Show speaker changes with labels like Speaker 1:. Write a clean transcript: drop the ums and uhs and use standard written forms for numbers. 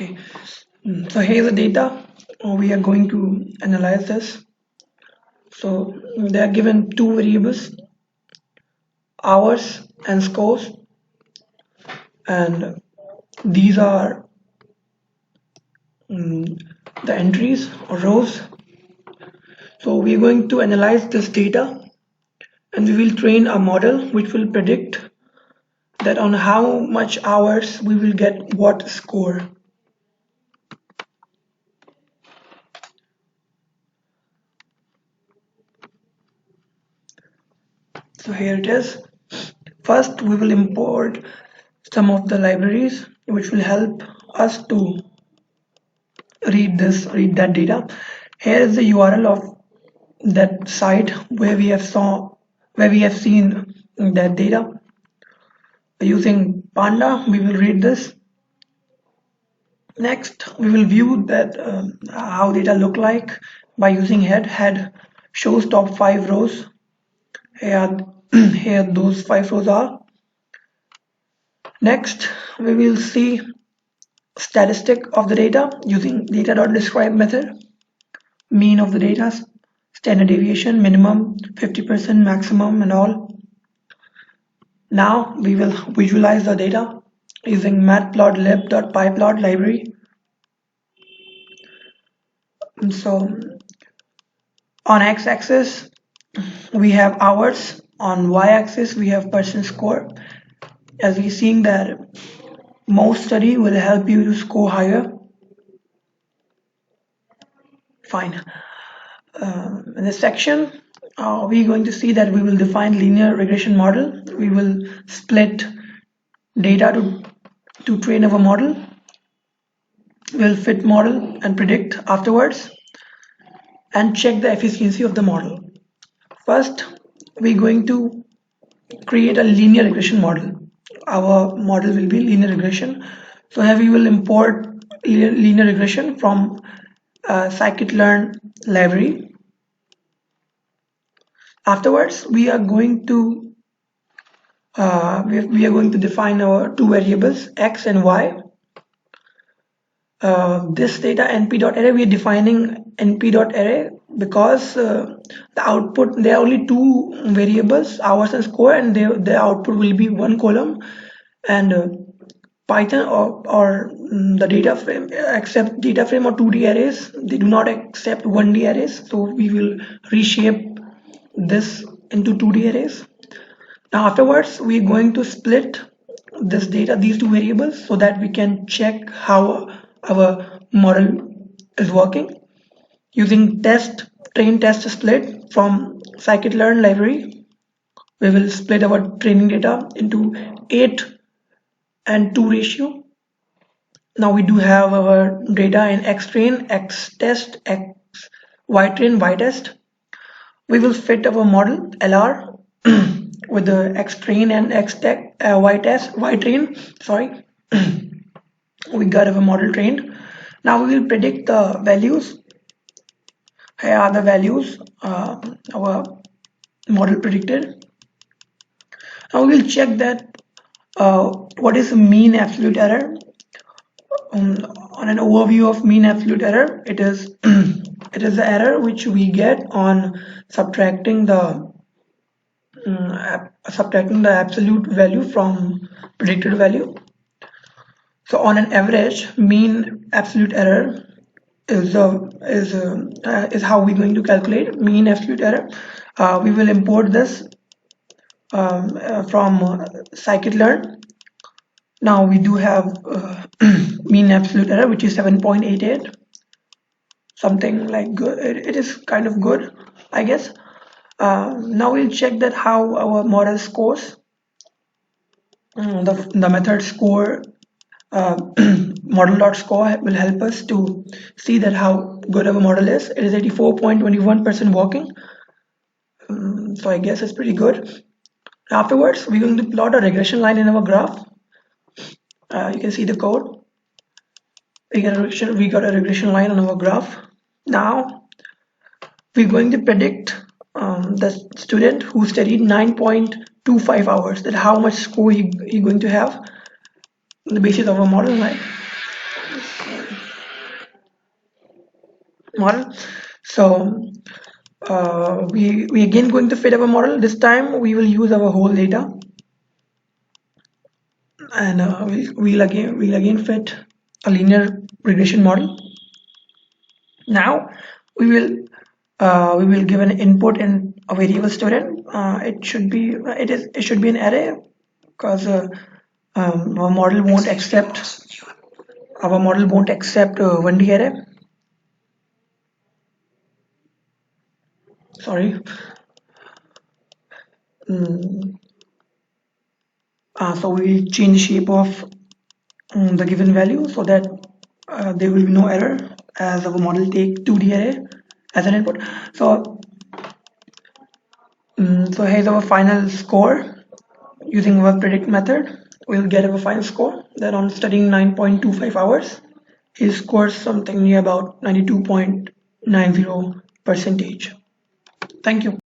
Speaker 1: Okay, so here's the data. We are going to analyze this. So they are given two variables, hours and scores, and these are the entries or rows. So we are going to analyze this data and we will train a model which will predict that on how much hours we will get what score. So here it is. First, we will import some of the libraries which will help us to read that data. Here is the URL of that site where we have seen that data. Using Panda, we will read this. Next, we will view that how data look like by using head. Head shows top 5 rows. Here, here those 5 rows are. Next, we will see statistic of the data using data.describe method. Mean of the data, standard deviation, minimum, 50%, maximum, and all. Now we will visualize the data using matplotlib.pyplot library. And so on x-axis we have hours, on y-axis we have percent score. As we seeing that most study will help you to score higher. Fine. In this section we're going to see that we will define linear regression model. We will split data to train our model. We'll fit model and predict afterwards and check the efficiency of the model. First, we're going to create a linear regression model. Our model will be linear regression. So here we will import linear regression from scikit-learn library. Afterwards, we are going to define our two variables x and y. This data np.array, we are defining np.array because the output, there are only two variables, hours and score, and the output will be one column. And Python or the data frame accept data frame or 2D arrays. They do not accept 1D arrays. So we will reshape this into 2D arrays. Now afterwards, we're going to split this data, these two variables, so that we can check how our model is working. Using train test split from scikit-learn library, we will split our training data into 8 and 2 ratio. Now we do have our data in xtrain, xtest, ytrain, ytest. We will fit our model LR with the xtrain and ytrain. Sorry, we got our model trained. Now we will predict the values. Here are the values our model predicted. Now we will check that what is the mean absolute error. On an overview of mean absolute error, it is it is the error which we get on subtracting the absolute value from predicted value. So on an average, mean absolute error is how we're going to calculate mean absolute error. We will import this from scikit-learn. Now we do have mean absolute error, which is 7.88, something like good. It is kind of good, I guess. Now we'll check that how our model scores. The method score model.score will help us to see that how good our model is. It is 84.21% working. So I guess it's pretty good. Afterwards, we're going to plot a regression line in our graph. You can see the code. We got a regression line on our graph. Now we're going to predict the student who studied 9.25 hours, that how much score he going to have on the basis of a model, right? model. So we again going to fit our model. This time we will use our whole data, and we'll again fit a linear regression model. Now we will give an input in a variable student. It should be an array because our model won't accept 1D array. Sorry. Mm, so we change the shape of the given value so that there will be no error as our model take 2D array as an input. So here's our final score using our predict method. We'll get our final score that on studying 9.25 hours. He scores something near about 92.90 percentage. Thank you.